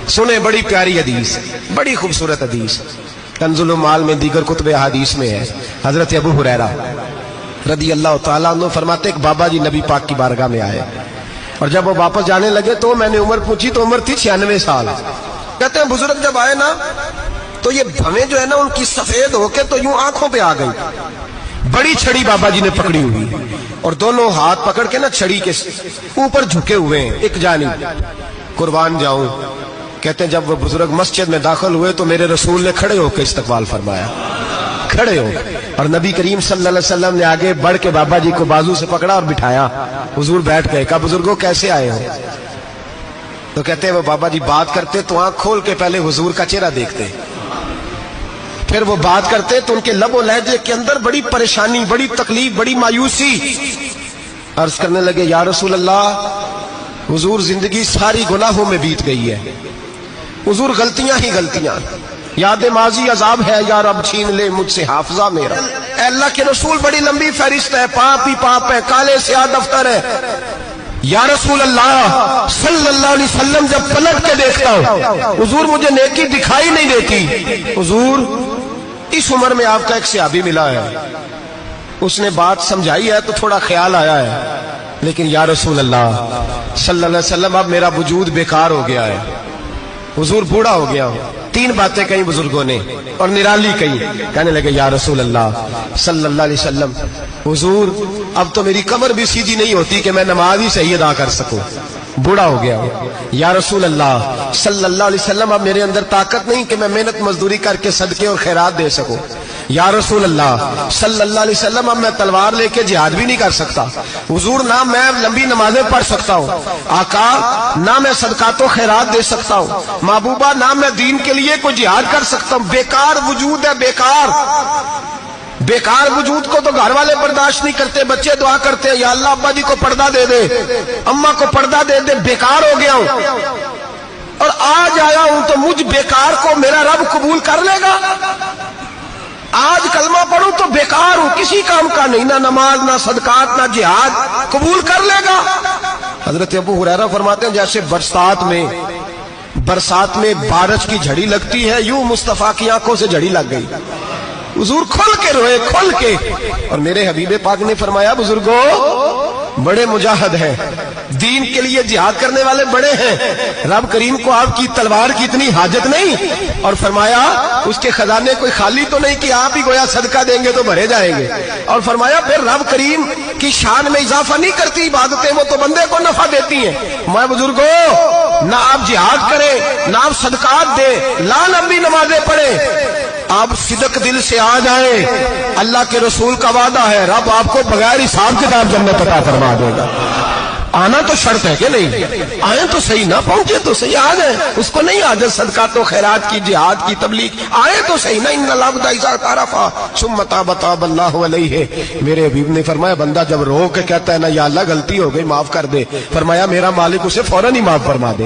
سنیں بڑی پیاری حدیث، بڑی خوبصورت حدیث، کنزُ المال میں دیگر کتب احادیث میں ہے۔ حضرت ابو ہریرہ رضی اللہ تعالیٰ عنہ فرماتے ایک بابا جی نبی پاک کی بارگاہ میں آئے، اور جب وہ واپس جانے لگے تو میں نے عمر پوچھی تو عمر تھی 96 سال۔ کہتے ہیں بزرگ جب آئے نا تو یہ بھویں جو ہے نا ان کی سفید ہو کے تو یوں آنکھوں پہ آ گئی، بڑی چھڑی بابا جی نے پکڑی ہوئی اور دونوں ہاتھ پکڑ کے نا چھڑی کے اوپر جھکے ہوئے ہیں ایک جانب، قربان جاؤں۔ کہتے ہیں جب وہ بزرگ مسجد میں داخل ہوئے تو میرے رسول نے کھڑے ہو کے استقبال فرمایا، کھڑے ہو، اور نبی کریم صلی اللہ علیہ وسلم نے آگے بڑھ کے بابا جی کو بازو سے پکڑا اور بٹھایا۔ حضور بیٹھ گئے، کہا بزرگوں کیسے آئے ہو؟ تو کہتے ہیں وہ بابا جی بات کرتے تو آنکھ کھول کے پہلے حضور کا چہرہ دیکھتے، پھر وہ بات کرتے تو ان کے لب و لہجے کے اندر بڑی پریشانی، بڑی تکلیف، بڑی مایوسی۔ عرض کرنے لگے یا رسول اللہ، حضور زندگی ساری گناہوں میں بیت گئی ہے، حضور غلطیاں ہی غلطیاں، یاد ماضی عذاب ہے، یا رب چھین لے مجھ سے حافظہ میرا۔ اے اللہ کے رسول بڑی لمبی فہرست ہے، پاپ ہی پاپ ہے، کالے سیاہ دفتر ہے۔ یا رسول اللہ صلی اللہ علیہ وسلم جب پلٹ کے دیکھتا ہوں حضور مجھے نیکی دکھائی نہیں دیتی۔ حضور اس عمر میں آپ کا ایک صحابی ملا ہے، اس نے بات سمجھائی ہے تو تھوڑا خیال آیا ہے، لیکن یا رسول اللہ صلی اللہ علیہ وسلم اب میرا وجود بیکار ہو گیا ہے، حضور بوڑھا ہو گیا ہوں۔ تین باتیں کہیں بزرگوں نے اور نرالی کہیں، کہنے لگے یا رسول اللہ صلی اللہ علیہ وسلم، حضور اب تو میری کمر بھی سیدھی نہیں ہوتی کہ میں نماز ہی صحیح ادا کر سکوں، بوڑھا ہو گیا ہوں۔ یا رسول اللہ صلی اللہ علیہ وسلم اب میرے اندر طاقت نہیں کہ میں محنت مزدوری کر کے صدقے اور خیرات دے سکوں۔ یا رسول اللہ صلی اللہ علیہ وسلم اب میں تلوار لے کے جہاد بھی نہیں کر سکتا، حضور نہ میں لمبی نمازیں پڑھ سکتا ہوں، آقا نہ میں صدقات و خیرات دے سکتا ہوں، محبوبہ نہ میں دین کے لیے کوئی جہاد کر سکتا ہوں، بیکار وجود ہے، بیکار۔ بیکار وجود کو تو گھر والے برداشت نہیں کرتے، بچے دعا کرتے ہیں یا اللہ ابا جی کو پردہ دے دے، اماں کو پردہ دے دے، بیکار ہو گیا ہوں، اور آج آیا ہوں تو مجھ بیکار کو میرا رب قبول کر لے گا؟ آج کلمہ پڑھوں تو بیکار ہوں، کسی کام کا نہیں، نہ نماز نہ صدقات نہ جہاد، قبول کر لے گا؟ حضرت ابو ہریرہ فرماتے ہیں جیسے برسات میں بارش کی جھڑی لگتی ہے، یوں مصطفیٰ کی آنکھوں سے جھڑی لگ گئی، حضور کھل کے روئے، کھل کے۔ اور میرے حبیب پاک نے فرمایا بزرگوں بڑے مجاہد ہیں، دین کے لیے جہاد کرنے والے بڑے ہیں، رب کریم کو آپ کی تلوار کی اتنی حاجت نہیں، اور فرمایا اس کے خزانے کوئی خالی تو نہیں کہ آپ ہی گویا صدقہ دیں گے تو بھرے جائیں گے، اور فرمایا پھر رب کریم کی شان میں اضافہ نہیں کرتی عبادتیں، وہ تو بندے کو نفع دیتی ہیں۔ میں بزرگوں نہ آپ جہاد کریں نہ آپ صدقات دیں، لا لمبی نمازیں پڑھیں، آپ صدق دل سے آ جائیں، اللہ کے رسول کا وعدہ ہے رب آپ کو بغیر حساب کتاب جنت عطا فرما دے گا۔ آنا تو شرط ہے کہ نہیں؟ آئیں تو صحیح، نہ پہنچے تو صحیح، آ جائیں، اس کو نہیں عادت صدقات و خیرات کی، جہاد کی، تبلیغ، آئے تو صحیح نا۔ ان العبد اذا تعرف ثم تاب اللہ علیہ، میرے حبیب نے فرمایا بندہ جب رو کے کہتا ہے نا یا اللہ غلطی ہو گئی معاف کر دے، فرمایا میرا مالک اسے فوراً ہی معاف فرما دے۔